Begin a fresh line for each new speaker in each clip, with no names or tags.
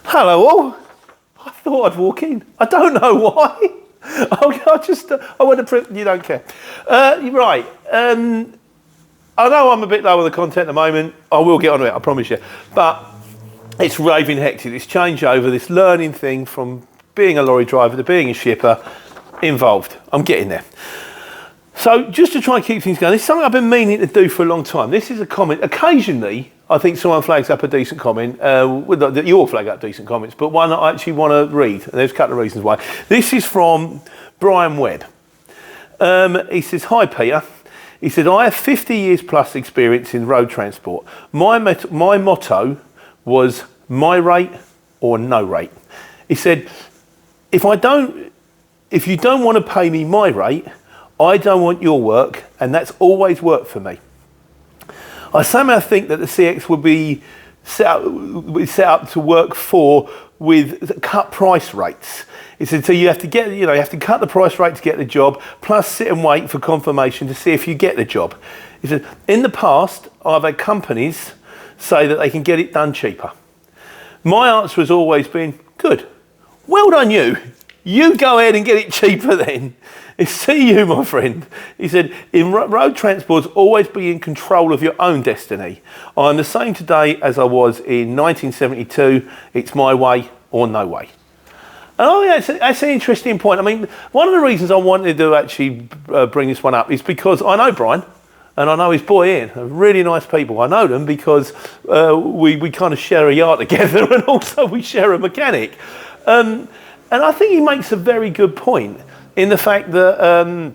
Hello all. I thought I'd walk in. I don't know why. I want to you don't care. Right. I know I'm a bit low on the content at the moment. I will get on it, I promise you. But it's raving hectic. This changeover, this learning thing from being a lorry driver to being a shipper involved. I'm getting there. So just to try and keep things going, this is something I've been meaning to do for a long time. This is a comment. Occasionally, I think someone flags up a decent comment. You all flag up decent comments, but one I actually want to read. And there's a couple of reasons why. This is from Brian Webb. He says, "Hi Peter." He said, "I have 50 years plus experience in road transport. My motto was my rate or no rate." He said, if you don't want to pay me my rate, I don't want your work, and that's always worked for me. I somehow think that the CX would be set up to work with cut price rates. He said, so you have to cut the price rate to get the job, plus sit and wait for confirmation to see if you get the job. He said, in the past, I've had companies say that they can get it done cheaper. My answer has always been, good, well done you. You go ahead and get it cheaper then. See you, my friend. He said, in road transport, always be in control of your own destiny. I'm the same today as I was in 1972. It's my way or no way. Oh yeah, that's an interesting point. I mean, one of the reasons I wanted to actually bring this one up is because I know Brian and I know his boy Ian. They're really nice people. I know them because we kind of share a yard together and also we share a mechanic. And I think he makes a very good point in the fact that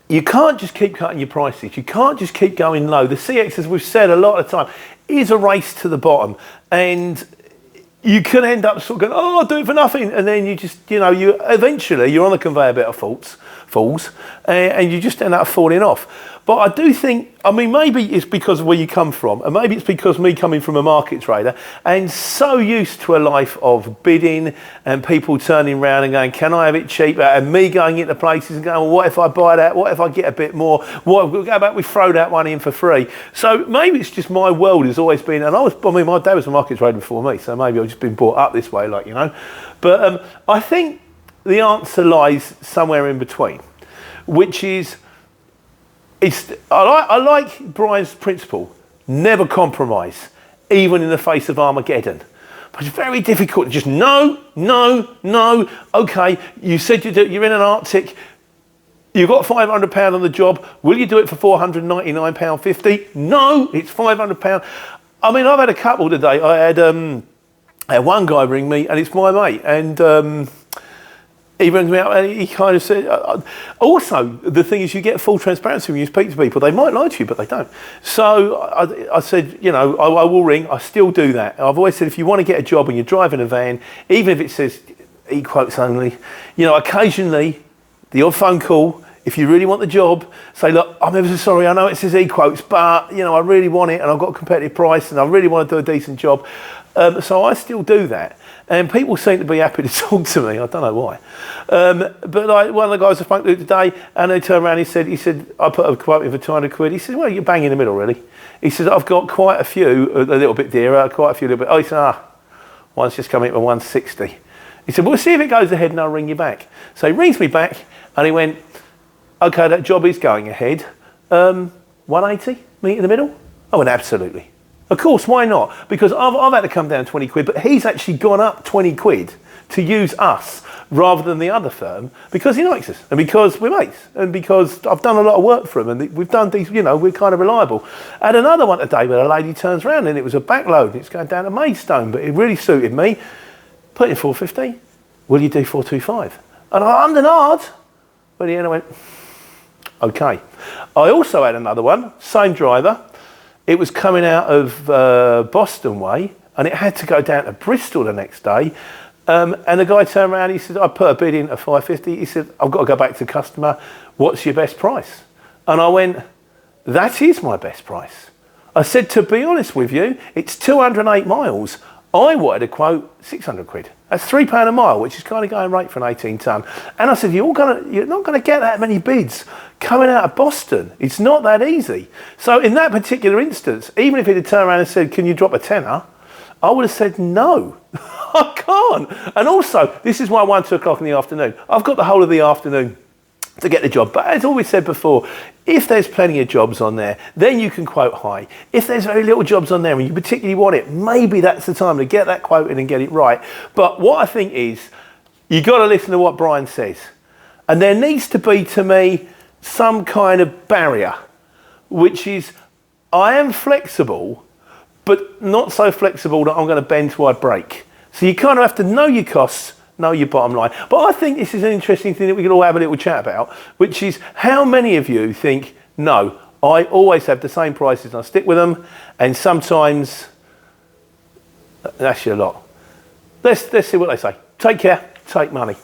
you can't just keep cutting your prices. You can't just keep going low. The CX, as we've said a lot of the time, is a race to the bottom. And you can end up sort of going, oh, I'll do it for nothing. And then you just, eventually you're on the conveyor belt of falls, and you just end up falling off. But I do think, maybe it's because of where you come from, and maybe it's because me coming from a market trader and so used to a life of bidding and people turning around and going, can I have it cheaper? And me going into places and going, well, what if I buy that? What if I get a bit more? What, we'll go back, we throw that one in for free. So maybe it's just my world has always been, and my dad was a market trader before me, so maybe I've just been brought up this way, But I think the answer lies somewhere in between, which is, I like Brian's principle, never compromise, even in the face of Armageddon. But it's very difficult to just no. Okay, you said you're in an Arctic, you've got £500 on the job, will you do it for £499.50? No, it's £500. I've had a couple today. I had one guy ring me, and it's my mate, and he rings me up and he kind of said, also, the thing is you get full transparency when you speak to people. They might lie to you, but they don't. So I said, I will ring. I still do that. I've always said, if you want to get a job and you're driving a van, even if it says e-quotes only, occasionally, the odd phone call, if you really want the job, say, look, I'm ever so sorry, I know it says e-quotes, but, I really want it and I've got a competitive price and I really want to do a decent job. So I still do that. And people seem to be happy to talk to me. I don't know why. But one of the guys I spoke to today, and they turned around, he said, I put a quote in for £200. He said, well, you're bang in the middle, really. He said, I've got quite a few, a little bit dearer, quite a few, a little bit. Oh, he said, one's just coming in for 160. He said, well, see if it goes ahead and I'll ring you back. So he rings me back and he went, okay, that job is going ahead. 180, meet in the middle? I went, absolutely. Of course, why not? Because I've had to come down 20 quid, but he's actually gone up 20 quid to use us rather than the other firm because he likes us and because we're mates and because I've done a lot of work for him and we've done these, we're kind of reliable. I had another one today where a lady turns around and it was a backload and it's going down to Maidstone, but it really suited me. Put in 450. Will you do 425? And I hummed and hard, but the end I went, okay. I also had another one, same driver. It was coming out of Boston way and it had to go down to Bristol the next day. And the guy turned around, he said, I put a bid in at 550. He said, I've got to go back to the customer. What's your best price? And I went, that is my best price. I said, to be honest with you, it's 208 miles. I wanted to quote 600 quid. That's £3 a mile, which is kind of going rate for an 18 ton. And I said, you're not going to get that many bids coming out of Boston. It's not that easy. So in that particular instance, even if he'd have turned around and said, can you drop a tenner? I would have said no. I can't. And also, this is why 1, 2 o'clock in the afternoon. I've got the whole of the afternoon to get the job. But as always said before, if there's plenty of jobs on there, then you can quote high. If there's very little jobs on there and you particularly want it, maybe that's the time to get that quote in and get it right. But what I think is, you got to listen to what Brian says. And there needs to be, to me, some kind of barrier, which is, I am flexible, but not so flexible that I'm going to bend till I break. So you kind of have to know your costs, know your bottom line. But I think this is an interesting thing that we could all have a little chat about, which is how many of you think, no, I always have the same prices and I stick with them, and sometimes that's your lot. Let's see what they say. Take care, take money.